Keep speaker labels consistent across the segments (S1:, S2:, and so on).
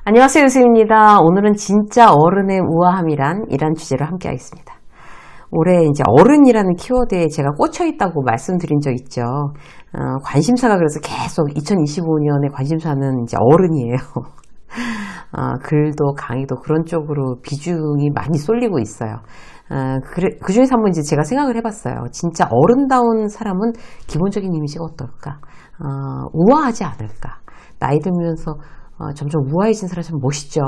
S1: 안녕하세요, 유수입니다. 오늘은 진짜 어른의 우아함이란 이란 주제로 함께 하겠습니다. 올해 이제 어른이라는 키워드에 제가 꽂혀 있다고 말씀드린 적 있죠. 관심사가 그래서 계속 2025년에 관심사는 이제 어른이에요. 글도 강의도 그런 쪽으로 비중이 많이 쏠리고 있어요. 그 중에서 한번 이제 제가 생각을 해봤어요. 진짜 어른다운 사람은 기본적인 이미지가 어떨까? 우아하지 않을까? 나이 들면서 점점 우아해진 사람이 참 멋있죠.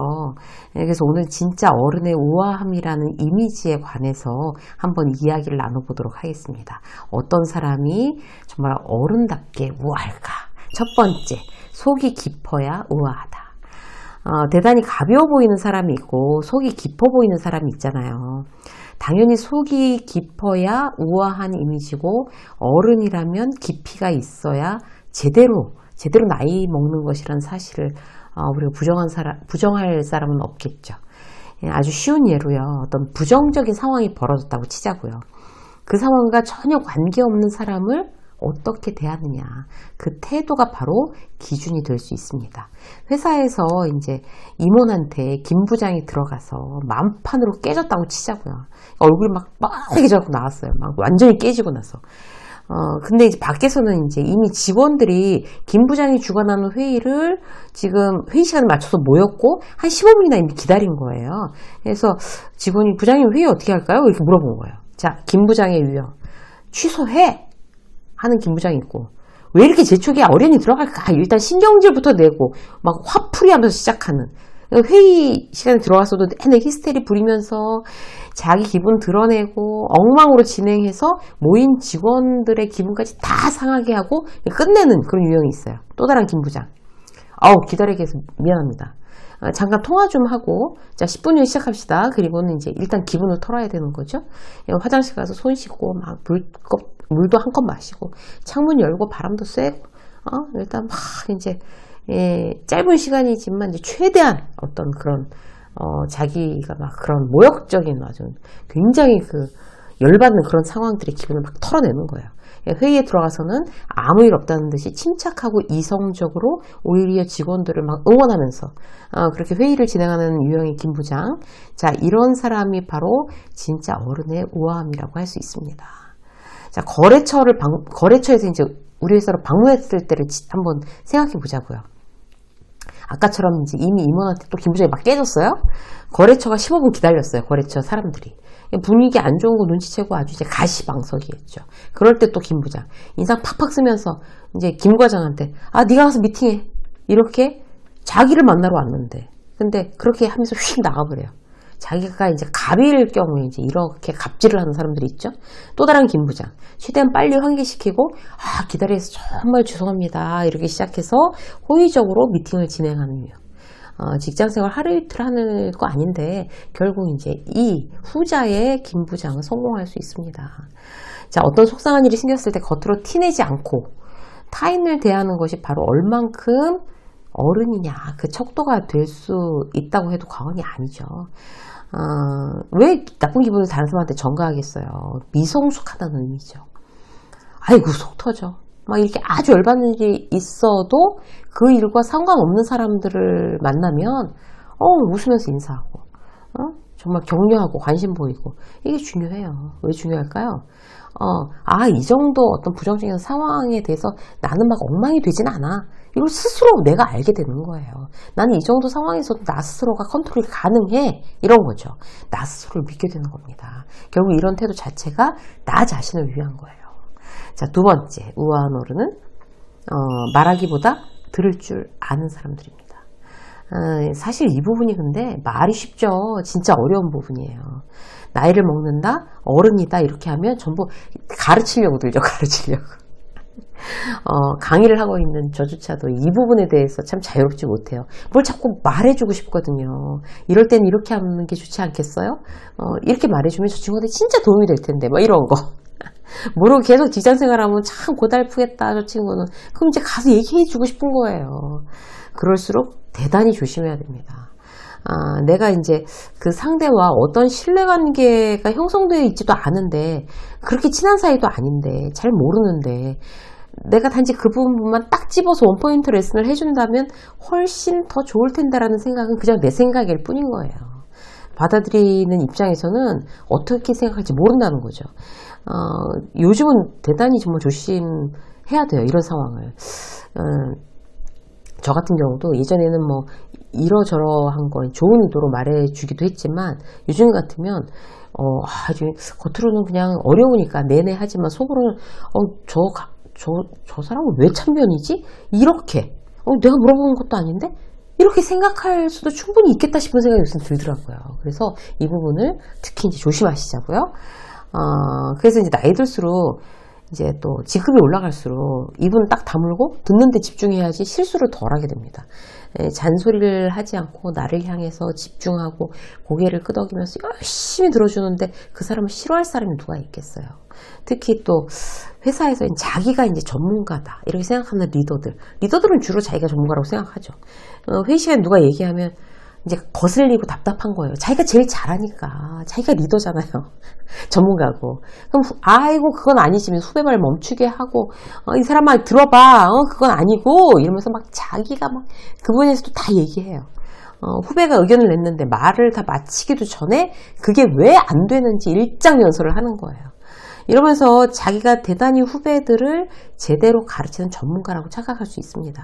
S1: 그래서 오늘 진짜 어른의 우아함이라는 이미지에 관해서 한번 이야기를 나눠보도록 하겠습니다. 어떤 사람이 정말 어른답게 우아할까? 첫 번째, 속이 깊어야 우아하다. 대단히 가벼워 보이는 사람이 있고 속이 깊어 보이는 사람이 있잖아요. 당연히 속이 깊어야 우아한 이미지고 어른이라면 깊이가 있어야 제대로 나이 먹는 것이라는 사실을 우리가 부정할 사람은 없겠죠. 아주 쉬운 예로요. 어떤 부정적인 상황이 벌어졌다고 치자고요. 그 상황과 전혀 관계없는 사람을 어떻게 대하느냐. 그 태도가 바로 기준이 될 수 있습니다. 회사에서 이제 임원한테 김 부장이 들어가서 만판으로 깨졌다고 치자고요. 얼굴이 막 빨개져서 나왔어요. 막 완전히 깨지고 나서. 근데 이제 밖에서는 이제 이미 직원들이 김 부장이 주관하는 회의를 지금 회의 시간에 맞춰서 모였고 한 15분이나 이미 기다린 거예요. 그래서 직원이 부장님 회의 어떻게 할까요? 이렇게 물어본 거예요. 자, 김 부장의 유형. 취소해! 하는 김 부장이 있고 왜 이렇게 재촉에 어련히 들어갈까? 일단 신경질부터 내고 막 화풀이 하면서 시작하는 회의 시간에 들어와서도 내내 히스테리 부리면서 자기 기분 드러내고 엉망으로 진행해서 모인 직원들의 기분까지 다 상하게 하고 끝내는 그런 유형이 있어요. 또 다른 김 부장. 기다리게 해서 미안합니다. 잠깐 통화 좀 하고 자 10분 후에 시작합시다. 그리고는 이제 일단 기분을 털어야 되는 거죠. 화장실 가서 손 씻고 막 물도 한 컵 마시고 창문 열고 바람도 쐬고 일단 막 이제 짧은 시간이지만 이제 최대한 어떤 그런 자기가 막 그런 모욕적인 아주 굉장히 그 열받는 그런 상황들의 기분을 막 털어내는 거예요. 회의에 들어가서는 아무 일 없다는 듯이 침착하고 이성적으로 오히려 직원들을 막 응원하면서 그렇게 회의를 진행하는 유형의 김 부장. 자, 이런 사람이 바로 진짜 어른의 우아함이라고 할 수 있습니다. 자, 거래처에서 이제 우리 회사로 방문했을 때를 한번 생각해 보자고요. 아까처럼 이제 이미 임원한테 또 김 부장이 막 깨졌어요. 거래처가 15분 기다렸어요. 거래처 사람들이. 분위기 안 좋은 거 눈치채고 아주 이제 가시방석이었죠. 그럴 때 또 김 부장. 인상 팍팍 쓰면서 이제 김 과장한테 네가 가서 미팅해. 이렇게 자기를 만나러 왔는데. 근데 그렇게 하면서 휙 나가버려요. 자기가 이제 갑일 경우에 이제 이렇게 갑질을 하는 사람들이 있죠. 또 다른 김 부장. 최대한 빨리 환기시키고 기다려서 정말 죄송합니다. 이렇게 시작해서 호의적으로 미팅을 진행하는 유형. 직장생활 하루 이틀 하는 거 아닌데 결국 이제 이 후자의 김 부장은 성공할 수 있습니다. 자, 어떤 속상한 일이 생겼을 때 겉으로 티내지 않고 타인을 대하는 것이 바로 얼만큼 어른이냐, 그 척도가 될 수 있다고 해도 과언이 아니죠. 왜 나쁜 기분을 다른 사람한테 전가하겠어요? 미성숙하다는 의미죠. 아이고 속 터져. 막 이렇게 아주 열받는 일이 있어도 그 일과 상관없는 사람들을 만나면 웃으면서 인사하고 정말 격려하고 관심 보이고 이게 중요해요. 왜 중요할까요? 이 정도 어떤 부정적인 상황에 대해서 나는 막 엉망이 되진 않아. 이걸 스스로 내가 알게 되는 거예요. 나는 이 정도 상황에서도 나 스스로가 컨트롤이 가능해. 이런 거죠. 나 스스로를 믿게 되는 겁니다. 결국 이런 태도 자체가 나 자신을 위한 거예요. 자, 두 번째 우아한 어른은 말하기보다 들을 줄 아는 사람들입니다. 사실 이 부분이 근데 말이 쉽죠. 진짜 어려운 부분이에요. 나이를 먹는다, 어른이다 이렇게 하면 전부 가르치려고 들죠. 가르치려고. 강의를 하고 있는 저조차도 이 부분에 대해서 참 자유롭지 못해요. 뭘 자꾸 말해주고 싶거든요. 이럴 땐 이렇게 하는 게 좋지 않겠어요? 이렇게 말해주면 저 친구한테 진짜 도움이 될 텐데 막 이런 거. 모르고 계속 직장생활하면 참 고달프겠다 저 친구는. 그럼 이제 가서 얘기해주고 싶은 거예요. 그럴수록 대단히 조심해야 됩니다. 내가 이제 그 상대와 어떤 신뢰관계가 형성되어 있지도 않은데 그렇게 친한 사이도 아닌데 잘 모르는데 내가 단지 그 부분만 딱 집어서 원포인트 레슨을 해준다면 훨씬 더 좋을 텐데라는 생각은 그냥 내 생각일 뿐인 거예요. 받아들이는 입장에서는 어떻게 생각할지 모른다는 거죠. 요즘은 대단히 정말 조심해야 돼요. 이런 상황을. 저 같은 경우도 예전에는 뭐 이러저러한 건 좋은 의도로 말해주기도 했지만 요즘 같으면 아주 겉으로는 그냥 어려우니까 내내 하지만 속으로는 저 사람은 왜 참견이지? 이렇게 내가 물어보는 것도 아닌데? 이렇게 생각할 수도 충분히 있겠다 싶은 생각이 요즘 들더라고요. 그래서 이 부분을 특히 이제 조심하시자고요. 그래서 이제 나이 들수록 이제 또 직급이 올라갈수록 입은 딱 다물고 듣는 데 집중해야지 실수를 덜 하게 됩니다. 잔소리를 하지 않고 나를 향해서 집중하고 고개를 끄덕이면서 열심히 들어주는데 그 사람을 싫어할 사람이 누가 있겠어요. 특히 또 회사에서 자기가 이제 전문가다 이렇게 생각하는 리더들은 주로 자기가 전문가라고 생각하죠. 회의 시간에 누가 얘기하면 이제 거슬리고 답답한 거예요. 자기가 제일 잘하니까. 자기가 리더잖아요. 전문가고. 그럼 아이고 그건 아니지만 후배 말 멈추게 하고 이 사람 말 들어봐. 그건 아니고 이러면서 막 자기가 막 그 부분에서도 다 얘기해요. 후배가 의견을 냈는데 말을 다 마치기도 전에 그게 왜 안 되는지 일장연설을 하는 거예요. 이러면서 자기가 대단히 후배들을 제대로 가르치는 전문가라고 착각할 수 있습니다.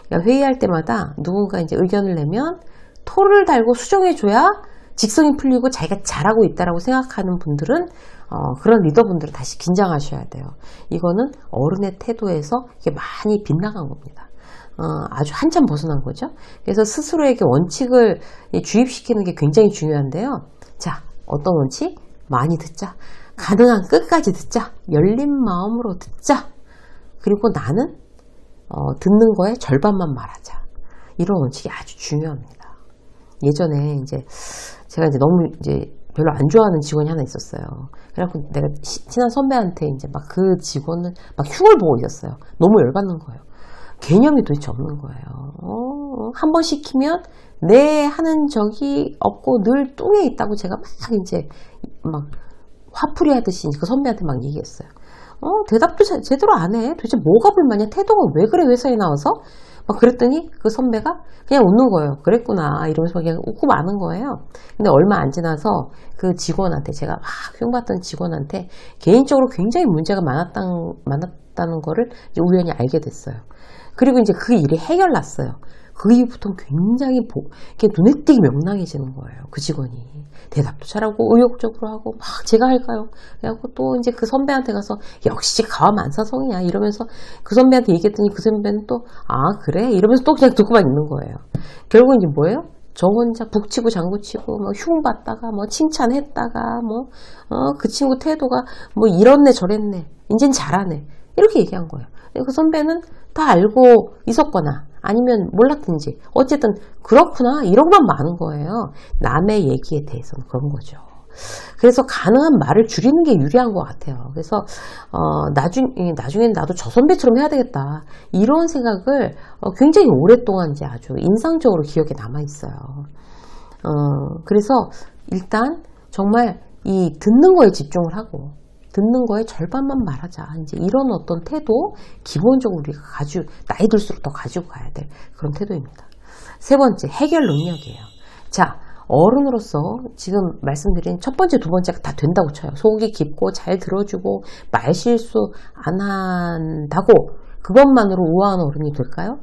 S1: 그러니까 회의할 때마다 누군가 이제 의견을 내면 토를 달고 수정해줘야 직성이 풀리고 자기가 잘하고 있다라고 생각하는 분들은 그런 리더분들은 다시 긴장하셔야 돼요. 이거는 어른의 태도에서 이게 많이 빗나간 겁니다. 아주 한참 벗어난 거죠. 그래서 스스로에게 원칙을 주입시키는 게 굉장히 중요한데요. 자, 어떤 원칙? 많이 듣자. 가능한 끝까지 듣자. 열린 마음으로 듣자. 그리고 나는 듣는 거에 절반만 말하자. 이런 원칙이 아주 중요합니다. 예전에 이제 제가 이제 너무 이제 별로 안 좋아하는 직원이 하나 있었어요. 그래갖고 내가 친한 선배한테 이제 막 그 직원을 막 흉을 보고 있었어요. 너무 열받는 거예요. 개념이 도대체 없는 거예요. 한 번 시키면 내 하는 적이 없고 늘 뚱에 있다고 제가 막 이제 막 화풀이 하듯이 그 선배한테 막 얘기했어요. 대답도 제대로 안 해. 도대체 뭐가 불만이야? 태도가 왜 그래 회사에 나와서? 막 그랬더니 그 선배가 그냥 웃는 거예요. 그랬구나 이러면서 그냥 웃고 마는 거예요. 근데 얼마 안 지나서 그 직원한테 제가 막 흉봤던 직원한테 개인적으로 굉장히 문제가 많았다는 거를 이제 우연히 알게 됐어요. 그리고 이제 그 일이 해결났어요. 그 이후부터는 굉장히 눈에 띄게 명랑해지는 거예요. 그 직원이. 대답도 잘하고 의욕적으로 하고 막 제가 할까요? 그래갖고 또 이제 그 선배한테 가서 역시 가만만사성이야 이러면서 그 선배한테 얘기했더니 그 선배는 또 그래? 이러면서 또 그냥 듣고만 있는 거예요. 결국은 이제 뭐예요? 저 혼자 북치고 장구치고 뭐 흉봤다가 뭐 칭찬했다가 그 친구 태도가 뭐 이렇네 저랬네 이젠 잘하네 이렇게 얘기한 거예요. 그 선배는 다 알고 있었거나 아니면 몰랐든지 어쨌든 그렇구나 이러고만 마는 거예요. 남의 얘기에 대해서는 그런 거죠. 그래서 가능한 말을 줄이는 게 유리한 것 같아요. 그래서 나중에는 나도 저 선배처럼 해야 되겠다 이런 생각을 굉장히 오랫동안 이제 아주 인상적으로 기억에 남아 있어요. 그래서 일단 정말 이 듣는 거에 집중을 하고 듣는 거에 절반만 말하자. 이제 이런 어떤 태도, 기본적으로 우리가 나이 들수록 더 가지고 가야 될 그런 태도입니다. 세 번째, 해결 능력이에요. 자, 어른으로서 지금 말씀드린 첫 번째, 두 번째가 다 된다고 쳐요. 속이 깊고 잘 들어주고 말실수 안 한다고 그것만으로 우아한 어른이 될까요?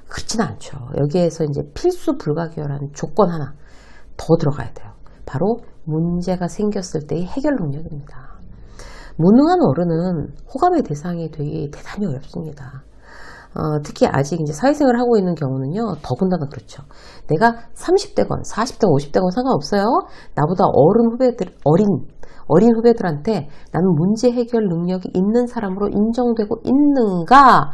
S1: 그렇지는 않죠. 여기에서 이제 필수 불가결한 조건 하나 더 들어가야 돼요. 바로 문제가 생겼을 때의 해결 능력입니다. 무능한 어른은 호감의 대상이 되기 대단히 어렵습니다. 특히 아직 이제 사회생활을 하고 있는 경우는요, 더군다나 그렇죠. 내가 30대건, 40대건, 50대건 상관없어요. 나보다 어린 후배들한테 나는 문제 해결 능력이 있는 사람으로 인정되고 있는가?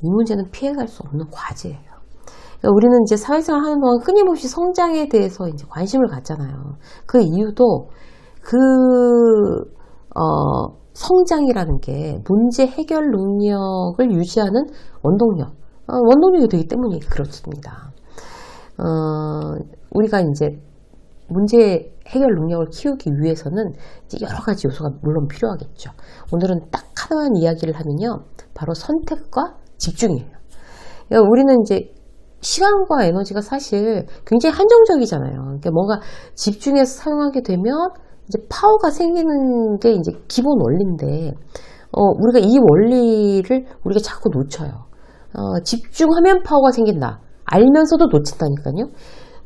S1: 이 문제는 피해갈 수 없는 과제예요. 그러니까 우리는 이제 사회생활 하는 동안 끊임없이 성장에 대해서 이제 관심을 갖잖아요. 그 이유도 성장이라는 게 문제 해결 능력을 유지하는 원동력이 되기 때문에 그렇습니다. 우리가 이제 문제 해결 능력을 키우기 위해서는 이제 여러 가지 요소가 물론 필요하겠죠. 오늘은 딱 하나만 이야기를 하면요. 바로 선택과 집중이에요. 그러니까 우리는 이제 시간과 에너지가 사실 굉장히 한정적이잖아요. 그러니까 뭔가 집중해서 사용하게 되면 이제 파워가 생기는 게 이제 기본 원리인데, 우리가 이 원리를 우리가 자꾸 놓쳐요. 집중하면 파워가 생긴다. 알면서도 놓친다니까요.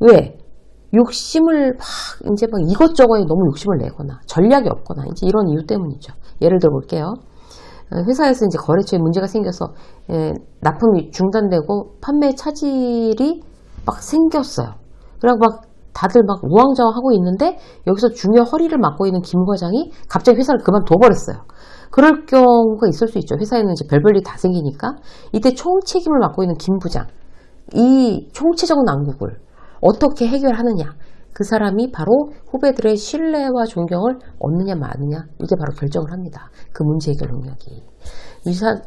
S1: 왜? 욕심을 이제 막 이것저것에 너무 욕심을 내거나 전략이 없거나 이제 이런 이유 때문이죠. 예를 들어 볼게요. 회사에서 이제 거래처에 문제가 생겨서 납품이 중단되고 판매 차질이 막 생겼어요. 그리고 막 다들 막 우왕좌왕하고 있는데 여기서 중요 허리를 맡고 있는 김 과장이 갑자기 회사를 그만둬 버렸어요. 그럴 경우가 있을 수 있죠. 회사에는 이제 별별일 다 생기니까. 이때 총책임을 맡고 있는 김 부장, 이 총체적 난국을 어떻게 해결하느냐, 그 사람이 바로 후배들의 신뢰와 존경을 얻느냐 마느냐, 이게 바로 결정을 합니다. 그 문제 해결 능력이.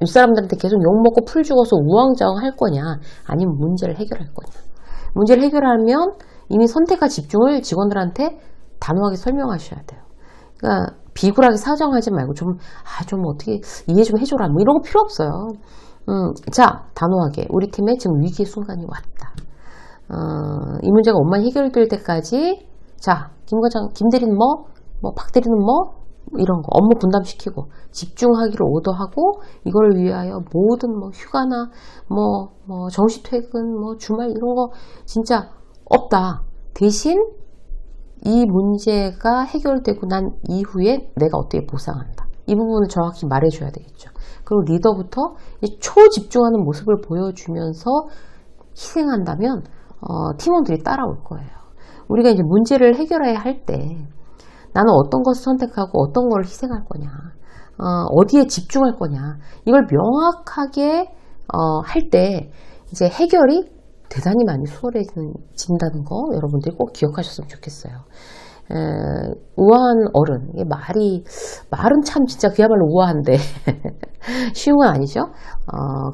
S1: 윗사람들한테 계속 욕먹고 풀 죽어서 우왕좌왕 할 거냐, 아니면 문제를 해결할 거냐. 문제를 해결하면 이미 선택과 집중을 직원들한테 단호하게 설명하셔야 돼요. 그러니까 비굴하게 사정하지 말고 좀 어떻게 이해 좀 해줘라, 뭐 이런 거 필요 없어요. 자, 단호하게 우리 팀에 지금 위기의 순간이 왔다. 이 문제가 원만히 해결될 때까지, 자, 김 과장, 김 대리는 박 대리는 이런 거 업무 분담시키고 집중하기를 오더하고, 이걸 위하여 모든 휴가나 정시 퇴근, 주말 이런 거 진짜 없다. 대신 이 문제가 해결되고 난 이후에 내가 어떻게 보상한다. 이 부분을 정확히 말해줘야 되겠죠. 그리고 리더부터 초집중하는 모습을 보여주면서 희생한다면 팀원들이 따라올 거예요. 우리가 이제 문제를 해결해야 할 때 나는 어떤 것을 선택하고 어떤 걸 희생할 거냐, 어디에 집중할 거냐, 이걸 명확하게 할 때 이제 해결이 대단히 많이 수월해진다는 거 여러분들이 꼭 기억하셨으면 좋겠어요. 우아한 어른, 이게 말은 참 진짜 그야말로 우아한데 쉬운 건 아니죠.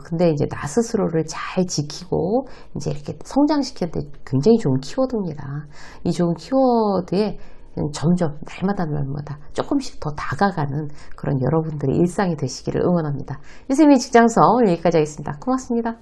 S1: 근데 이제 나 스스로를 잘 지키고 이제 이렇게 성장시키는데 굉장히 좋은 키워드입니다. 이 좋은 키워드에 점점 날마다 조금씩 더 다가가는 그런 여러분들의 일상이 되시기를 응원합니다. 유세민의 직장서 오늘 여기까지 하겠습니다. 고맙습니다.